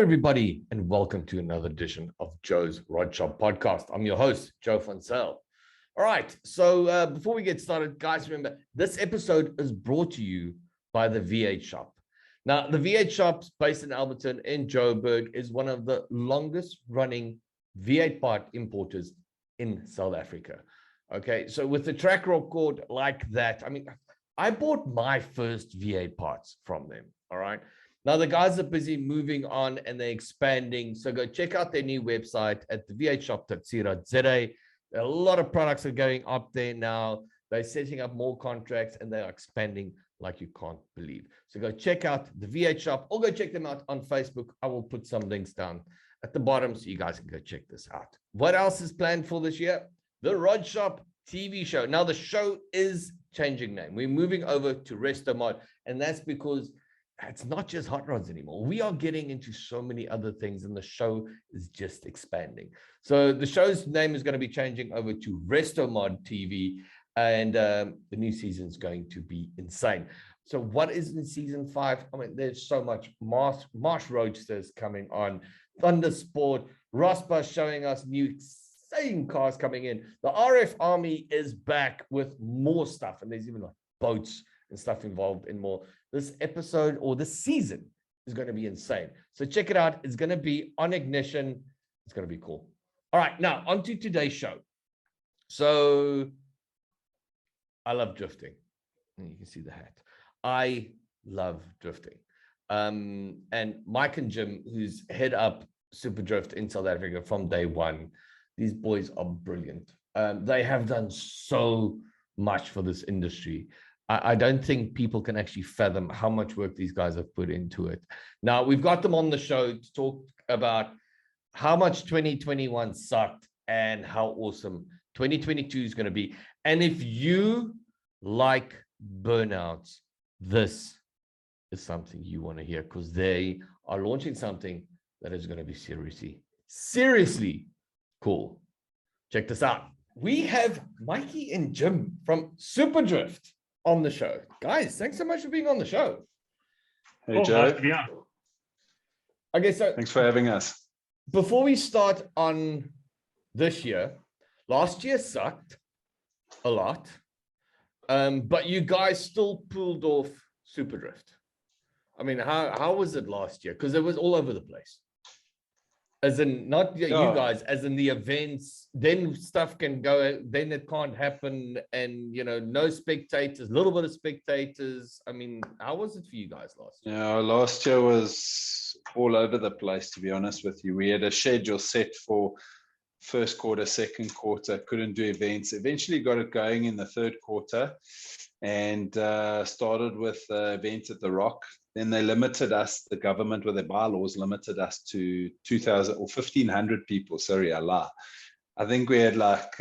everybody, and welcome to another edition of Joe's RodShop podcast. I'm your host, Joe van Zyl. All right, so before we get started, guys, remember, this episode is brought to you by the V8 Shop. Now, the V8 Shop, based in Alberton in Joburg, is one of the longest running V8 part importers in South Africa. Okay, so with the track record like that, I mean, I bought my first V8 parts from them, all right? Now, the guys are busy moving on and they're expanding. So go check out their new website at the v8shop.co.za. A lot of products are going up there now. They're setting up more contracts and they are expanding like you can't believe. So go check out the V8 Shop or go check them out on Facebook. I will put some links down at the bottom so you guys can go check this out. What else is planned for this year? The RodShop TV show. Now, the show is changing name. We're moving over to RestoMod, and that's because it's not just hot rods anymore. We are getting into so many other things, and the show is just expanding. So the show's name is going to be changing over to RestoMod TV, and the new season is going to be insane. So what is in season 5? I mean, there's so much. Marsh Roadsters coming on, Thundersport, RossBus showing us new insane cars coming in. The RF Army is back with more stuff, and there's even like boats and stuff involved in more. This episode or this season is going to be insane. So check it out. It's going to be on Ignition. It's going to be cool. All right, now on to today's show. So I love drifting. You can see the hat. I love drifting. And Mike and Jim, who's head up SupaDrift in South Africa from day one, these boys are brilliant. They have done so much for this industry. I don't think people can actually fathom how much work these guys have put into it. Now, we've got them on the show to talk about how much 2021 sucked and how awesome 2022 is going to be. And if you like Burnouts, this is something you want to hear, because they are launching something that is going to be seriously cool. Check this out. We have Mikey and Jim from SupaDrift on the show. Guys, thanks so much for being on the show. Hey, Joe. Nice to be on. Okay, so thanks for having us. Before we start on this year, last year sucked a lot, but you guys still pulled off SupaDrift. I mean, how was it last year? Because it was all over the place. As in, not you guys, as in the events, then stuff can go, then it can't happen, and, you know, no spectators, a little bit of spectators. I mean, how was it for you guys last year? Yeah, last year was all over the place, to be honest with you. We had a schedule set for first quarter, second quarter, couldn't do events. Eventually got it going in the third quarter and started with the event at the Rock. Then they limited us, the government with their bylaws limited us to 2,000 or 1,500 people. Sorry, Allah. I think we had like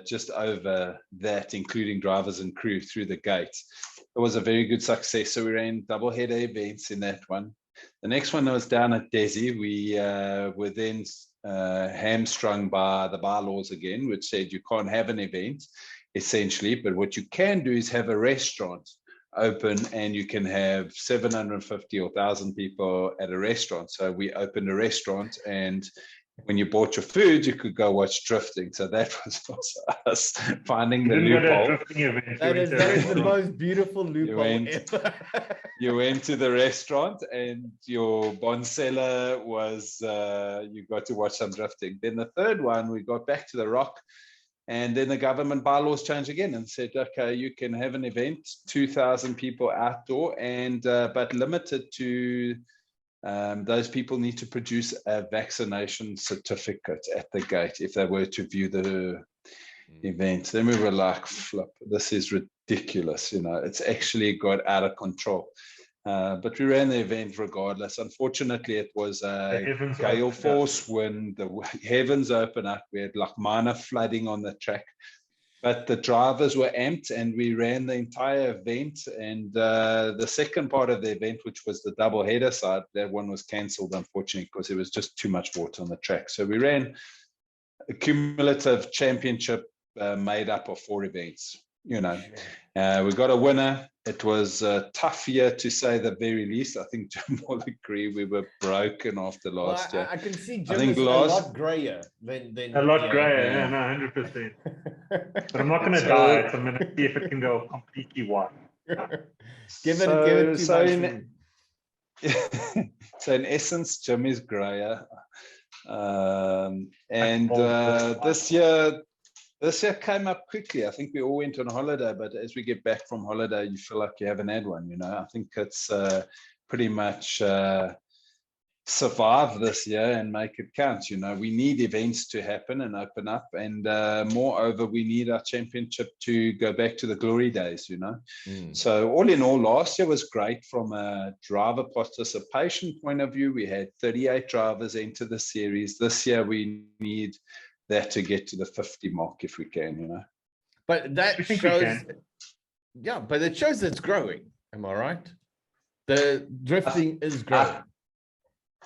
just over that, including drivers and crew through the gate. It was a very good success. So we ran double header events in that one. The next one was down at Desi. We were then hamstrung by the bylaws again, which said you can't have an event essentially, but what you can do is have a restaurant open, and you can have 750 or 1,000 people at a restaurant. So we opened a restaurant, and when you bought your food, you could go watch drifting. So that was us finding the loophole. That is the most beautiful loophole ever. You went to the restaurant, and your bonsella was you got to watch some drifting. Then the third one, we got back to the Rock. And then the government bylaws changed again and said, okay, you can have an event, 2,000 people outdoor, and but limited to those people need to produce a vaccination certificate at the gate if they were to view the event. Then we were like, flip, this is ridiculous. You know, it's actually got out of control. But we ran the event regardless. Unfortunately, it was a gale force when the heavens opened up. We had like minor flooding on the track, but the drivers were amped, and we ran the entire event. And the second part of the event, which was the double header side, that one was cancelled, unfortunately, because there was just too much water on the track. So we ran a cumulative championship made up of 4 events. you know, we got a winner. It was a tough year, to say the very least. I think Jim will agree we were broken after last year. I can see I Jim think is a lot grayer than a lot yeah. grayer. Yeah, no, 100%. But I'm not going to diet. I'm going to see if it can go completely white. Give it 2 months. So in essence, Jim is grayer, and this year came up quickly. I think we all went on holiday, but as we get back from holiday, you feel like you haven't had one. You know, I think it's pretty much survive this year and make it count. You know, we need events to happen and open up, and moreover, we need our championship to go back to the glory days. You know, so all in all, last year was great from a driver participation point of view. We had 38 drivers enter the series. This year, we need that to get to the 50 mark if we can. You know, but that shows, yeah, but it shows it's growing. Am I right? The drifting is growing.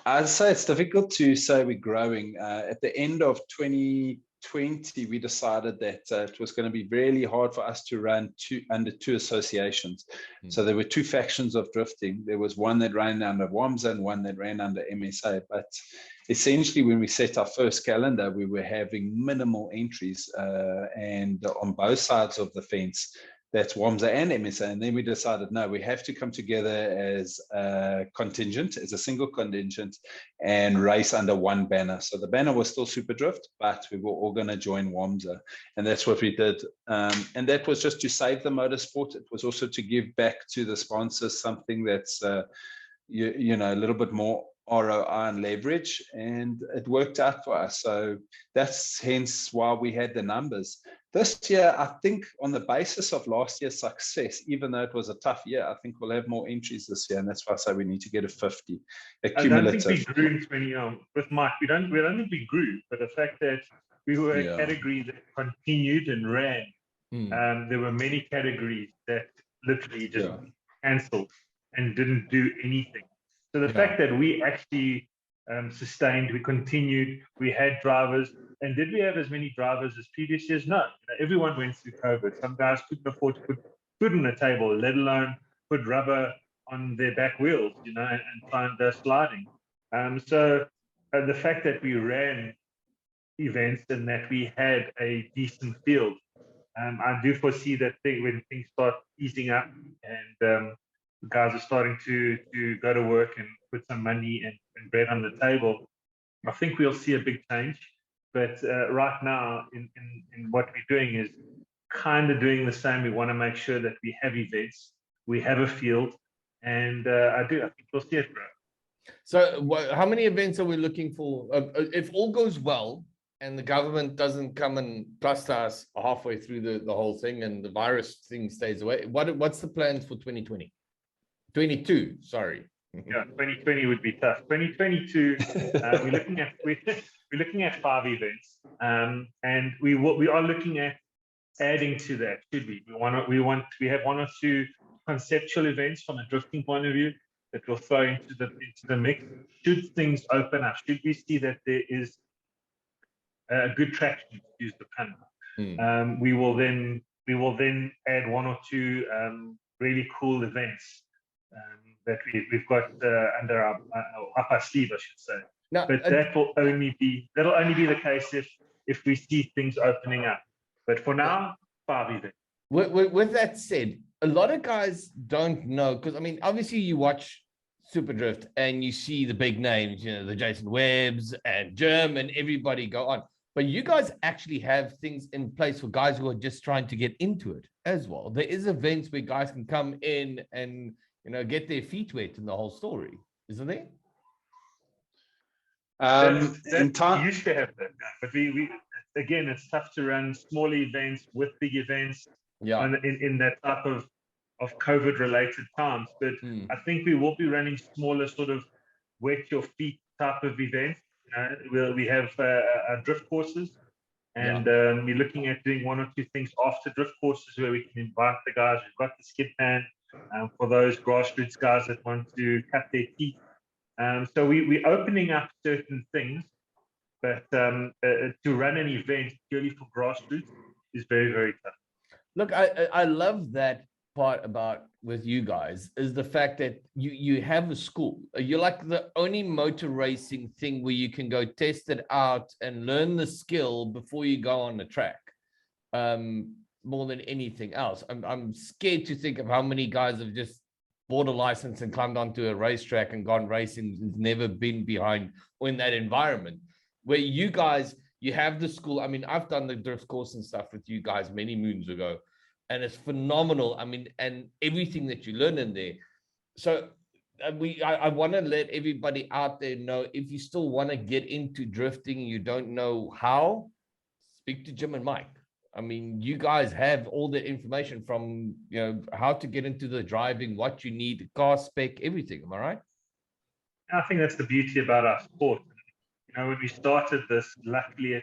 I'd say it's difficult to say we're growing. At the end of 2020, we decided that it was going to be really hard for us to run under two associations. So there were two factions of drifting. There was one that ran under WAMSA and one that ran under MSA. But essentially, when we set our first calendar, we were having minimal entries and on both sides of the fence. That's WAMSA and MSA. And then we decided, no, we have to come together as a contingent, as a single contingent, and race under one banner. So the banner was still SupaDrift, but we were all going to join WAMSA. And that's what we did. And that was just to save the motorsport. It was also to give back to the sponsors something that's, you know, a little bit more ROI and leverage. And it worked out for us. So that's hence why we had the numbers. This year, I think on the basis of last year's success, even though it was a tough year, I think we'll have more entries this year. And that's why I say we need to get a 50 accumulative. I don't think we grew in 20, with Mike, we don't think we grew, but the fact that we were a category that continued and ran, there were many categories that literally just cancelled and didn't do anything. So the fact that we actually sustained, we continued, we had drivers. And did we have as many drivers as previous years? No. You know, everyone went through COVID. Some guys couldn't afford to put food on the table, let alone put rubber on their back wheels, you know, and try and go sliding. So the fact that we ran events and that we had a decent field, I do foresee that when things start easing up and guys are starting to go to work and put some money and bread on the table, I think we'll see a big change. But right now, in what we're doing is kind of doing the same. We want to make sure that we have events, we have a field, and I think we'll see it grow. So how many events are we looking for? If all goes well and the government doesn't come and bust us halfway through the whole thing and the virus thing stays away, what's the plans for 2020? 22, sorry. Yeah, 2020 would be tough. 2022, we're looking at 5 events, and we are looking at adding to that. Should we? We have 1 or 2 conceptual events from a drifting point of view that will throw into the mix. Should things open up? Should we see that there is a good traction, to use the pun? We will then add 1 or 2 really cool events that we've got under our up our sleeve, I should say. No, but that'll only be the case if we see things opening up. But for now, 5 events. With that said, a lot of guys don't know, because I mean, obviously you watch SupaDrift and you see the big names, you know, the Jason Webbs and Jim and everybody go on. But you guys actually have things in place for guys who are just trying to get into it as well. There is events where guys can come in and, you know, get their feet wet in the whole story, isn't there? You used to have that, but we again, it's tough to run small events with big events in that type of COVID related times. But I think we will be running smaller sort of wet your feet type of events. We have drift courses, and we're looking at doing 1 or 2 things after drift courses where we can invite the guys. We've got the skid pan for those grassroots guys that want to cut their teeth. So we're opening up certain things, but to run an event purely for grassroots is very, very tough. Look, I love that part about with you guys is the fact that you have a school. You're like the only motor racing thing where you can go test it out and learn the skill before you go on the track. More than anything else. I'm scared to think of how many guys have just bought a license and climbed onto a racetrack and gone racing and never been behind or in that environment. Where you guys, you have the school. I mean, I've done the drift course and stuff with you guys many moons ago, and it's phenomenal. I mean, and everything that you learn in there. So I want to let everybody out there know, if you still want to get into drifting, you don't know how, speak to Jim and Mike. I mean, you guys have all the information from, you know, how to get into the driving, what you need, car spec, everything. Am I right? I think that's the beauty about our sport. You know, when we started this, luckily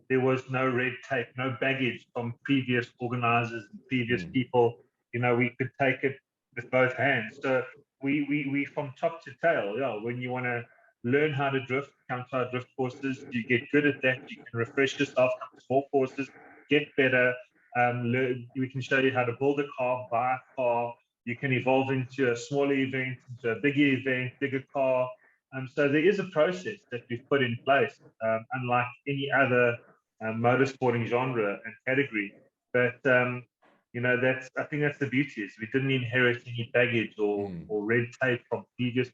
there was no red tape, no baggage from previous organizers and previous people. You know, we could take it with both hands. So we from top to tail, yeah, when you want to learn how to drift, come to our drift courses, you get good at that, you can refresh yourself, come to small courses, get better. We can show you how to build a car, buy a car. You can evolve into a smaller event, into a bigger event, bigger car. So there is a process that we've put in place, unlike any other motorsporting genre and category. But you know, I think that's the beauty, is we didn't inherit any baggage or red tape from previous.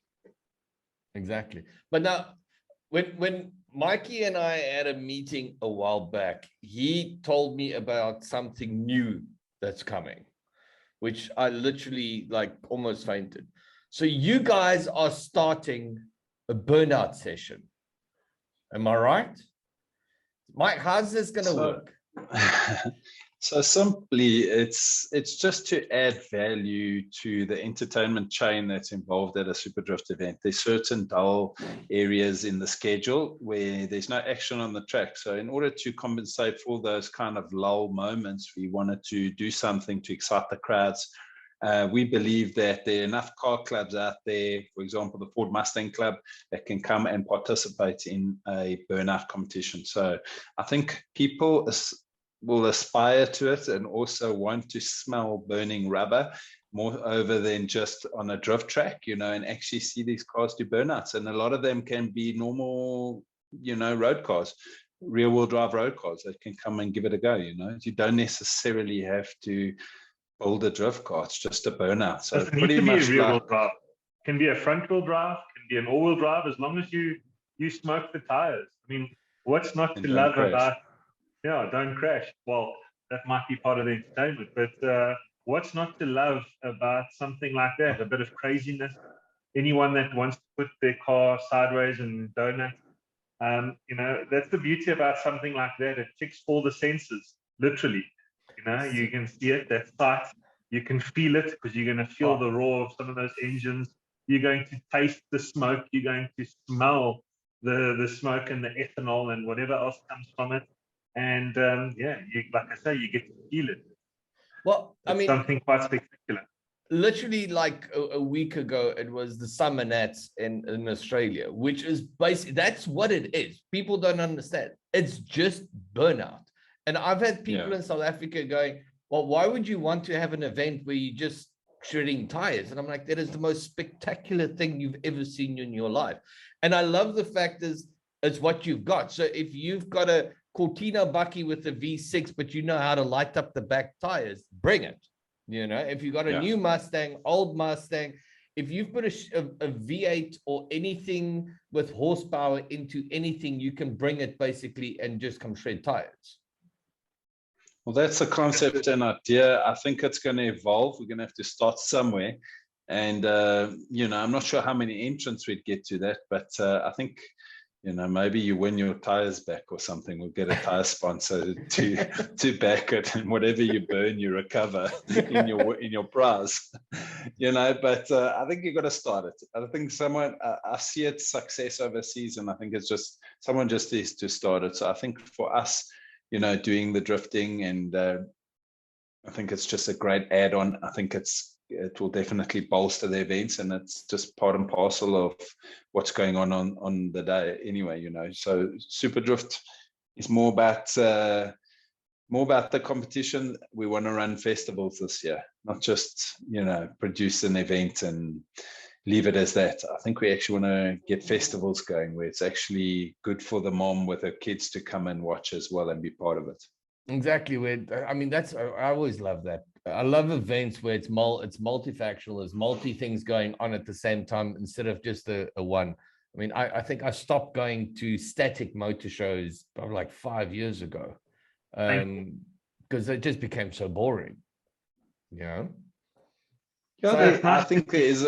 Exactly. But now, when Mikey and I had a meeting a while back, he told me about something new that's coming, which I literally like almost fainted. So you guys are starting a burnout session. Am I right? Mike, how's this going to work? So simply, it's just to add value to the entertainment chain that's involved at a SupaDrift event. There's certain dull areas in the schedule where there's no action on the track. So in order to compensate for those kind of lull moments, we wanted to do something to excite the crowds. We believe that there are enough car clubs out there, for example, the Ford Mustang Club, that can come and participate in a burnout competition. So I think people will aspire to it and also want to smell burning rubber more over than just on a drift track, you know, and actually see these cars do burnouts. And a lot of them can be normal, you know, road cars, rear wheel drive road cars that can come and give it a go. You know, you don't necessarily have to build a drift car, it's just a burnout. So it pretty much rear wheel drive. Can be a front wheel drive, can be an all wheel drive, as long as you smoke the tires. I mean, what's not to love about, yeah, don't crash. Well, that might be part of the entertainment, but what's not to love about something like that? A bit of craziness. Anyone that wants to put their car sideways and donut, you know, that's the beauty about something like that. It ticks all the senses, literally. You know, you can see it, that's tight. You can feel it because you're going to feel the roar of some of those engines. You're going to taste the smoke. You're going to smell the smoke and the ethanol and whatever else comes from it. And yeah, like I say, you get to feel it. Well, I mean, something quite spectacular. Literally, like a week ago, it was the Summer Nats in Australia, which is basically, that's what it is. People don't understand. It's just burnout. And I've had people in South Africa going, well, why would you want to have an event where you just shredding tires? And I'm like, that is the most spectacular thing you've ever seen in your life. And I love the fact is it's what you've got. So if you've got a Cortina Bucky with a V6, but you know how to light up the back tires, bring it. You know, if you've got a new Mustang, old Mustang, if you've put a V8 or anything with horsepower into anything, you can bring it basically and just come shred tires. Well, that's a concept and idea. I think it's going to evolve. We're going to have to start somewhere. And, you know, I'm not sure how many entrants we'd get to that, but I think, you know, maybe you win your tires back or something. We'll get a tire sponsor to back it, and whatever you burn, you recover in your prize, you know. But I think you've got to start it. I think I see its success overseas, and I think it's just someone just needs to start it. So I think for us, you know, doing the drifting, and I think it's just a great add-on. I think it will definitely bolster the events, and it's just part and parcel of what's going on the day anyway, you know. So SupaDrift is more about more about the competition. We want to run festivals this year, not just, produce an event and leave it as that. I think we actually want to get festivals going where it's actually good for the mom with her kids to come and watch as well and be part of it. Exactly. I always love that. I love events where it's multifactional, there's multi things going on at the same time instead of just a one. I mean, I think I stopped going to static motor shows probably like 5 years ago, because it just became so boring, Yeah, I think there's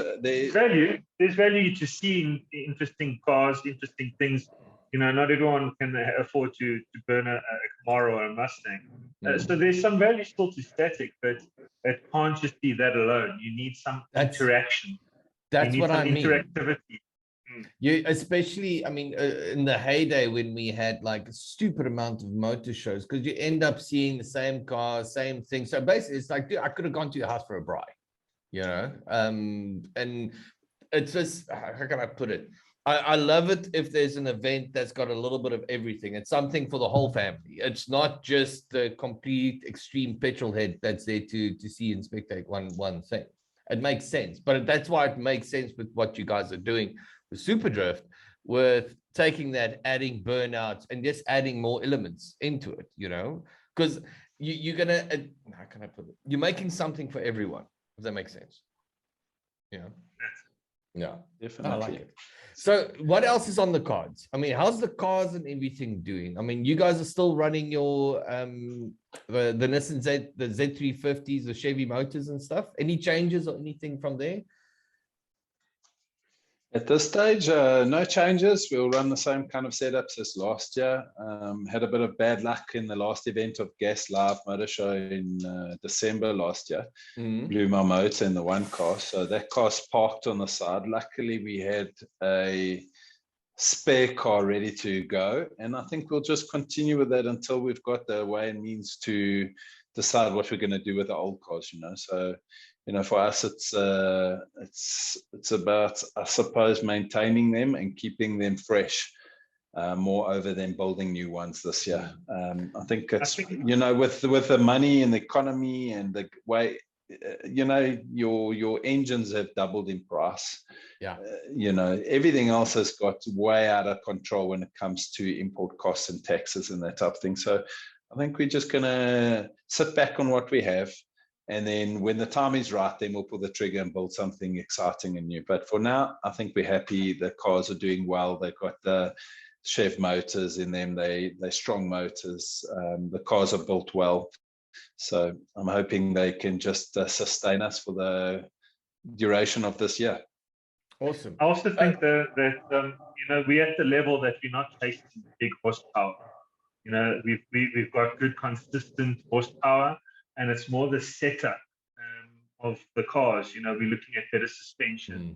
value. There's value to seeing interesting cars, interesting things. Not everyone can afford to burn a Camaro or a Mustang. So there's some value still to static, but it can't just be that alone. You need some interaction. That's what I mean. Interactivity. You especially, in the heyday when we had like a stupid amount of motor shows, because you end up seeing the same cars, same thing. So basically, it's like, dude, I could have gone to your house for a braai, and it's just, how can I put it? I love it if there's an event that's got a little bit of everything. It's something for the whole family. It's not just the complete extreme petrol head that's there to see and spectate one thing. It makes sense, but that's why it makes sense with what you guys are doing with SupaDrift, with taking that, adding burnouts, and just adding more elements into it. Because you're gonna, how can I put it? You're making something for everyone. If that makes sense. Yeah, definitely. I like it. So what else is on the cards? How's the cars and everything doing? You guys are still running your the Nissan the Z350s, the Chevy motors and stuff. Any changes or anything from there? At this stage, no changes. We'll run the same kind of setups as last year. Had a bit of bad luck in the last event of Gas Live Motor Show in December last year. Blew my motor in the one car. So that car's parked on the side. Luckily, we had a spare car ready to go. And I think we'll just continue with that until we've got the way and means to decide what we're going to do with the old cars, So, for us, it's about, I suppose, maintaining them and keeping them fresh, more over than building new ones this year. I think it's, with the money and the economy and the way, your engines have doubled in price. Yeah. Everything else has got way out of control when it comes to import costs and taxes and that type of thing. So I think we're just going to sit back on what we have. And then when the time is right, then we'll pull the trigger and build something exciting and new. But for now, I think we're happy. The cars are doing well. They've got the Chev motors in them. They're strong motors. The cars are built well. So I'm hoping they can just sustain us for the duration of this year. Awesome. I also think that we're at the level that we're not chasing big horsepower. We've got good, consistent horsepower. And it's more the setup of the cars. We're looking at better suspension,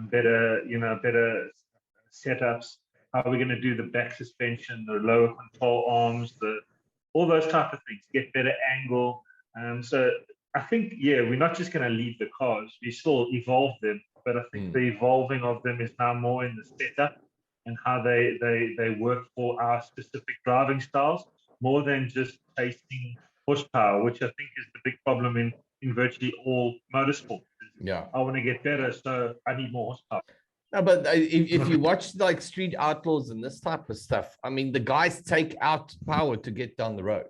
better setups. How are we going to do the back suspension, the lower control arms, all those type of things? Get better angle. So I think, we're not just going to leave the cars. We still evolve them, but I think the evolving of them is now more in the setup and how they work for our specific driving styles, more than just chasing horsepower, which I think is the big problem in virtually all motorsport. Yeah, I want to get better, so I need more horsepower. No, but if you watch like Street Outlaws and this type of stuff, the guys take out power to get down the road.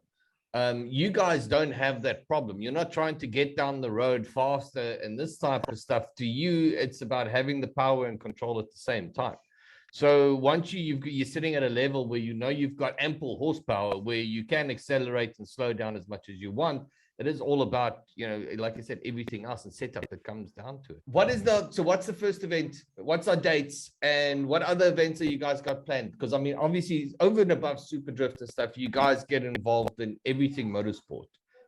You guys don't have that problem. You're not trying to get down the road faster and this type of stuff. To you, it's about having the power and control at the same time. So once you're sitting at a level where you've got ample horsepower, where you can accelerate and slow down as much as you want, it is all about, like I said, everything else and setup that comes down to it. So what's the first event? What's our dates? And what other events are you guys got planned? Because obviously over and above SupaDrift and stuff, you guys get involved in everything motorsport.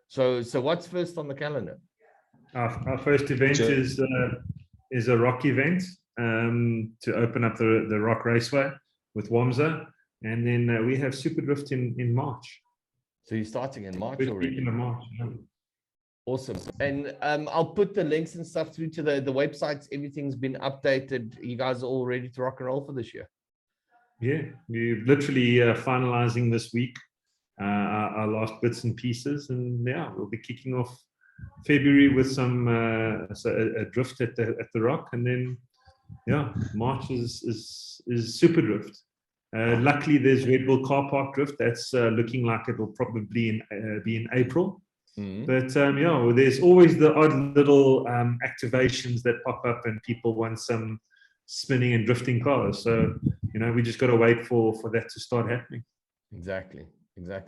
So what's first on the calendar? Our first event is a rock event. To open up the Rock Raceway with WAMSA, and then we have SupaDrift in March. So you're starting in March already? In March, yeah. Awesome. And I'll put the links and stuff through to the websites. Everything's been updated. You guys are all ready to rock and roll for this year? Yeah, we're literally finalizing this week. our last bits and pieces, and we'll be kicking off February with some a drift at the Rock, and then March is SupaDrift. Luckily, there's Red Bull Car Park Drift. That's looking like it will probably be in April. But there's always the odd little activations that pop up, and people want some spinning and drifting cars. So we just got to wait for that to start happening. Exactly.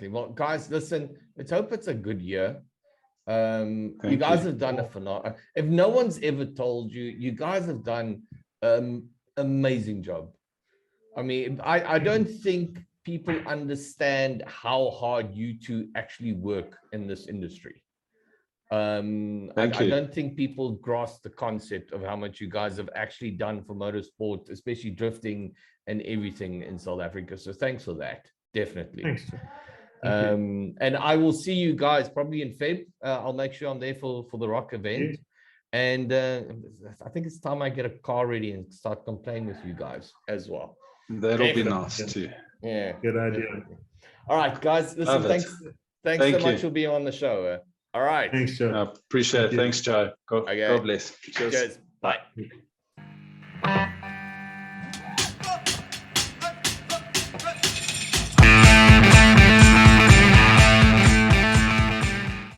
Well, guys, listen. Let's hope it's a good year. You guys have done a phenomenal. If no one's ever told you, you guys have done amazing job. I mean, I don't think people understand how hard you two actually work in this industry. I don't think people grasp the concept of how much you guys have actually done for motorsport, especially drifting and everything in South Africa. So thanks for that. Definitely. Thanks. And I will see you guys probably in Feb. I'll make sure I'm there for the Rock event. And I think it's time I get a car ready and start complaining with you guys as well. That'll be nice too. Yeah. Good idea. Definitely. All right, guys. Listen, thanks so much for being on the show. All right. Thanks, Joe. I appreciate it. Thanks, Joe. God bless. Cheers. Bye.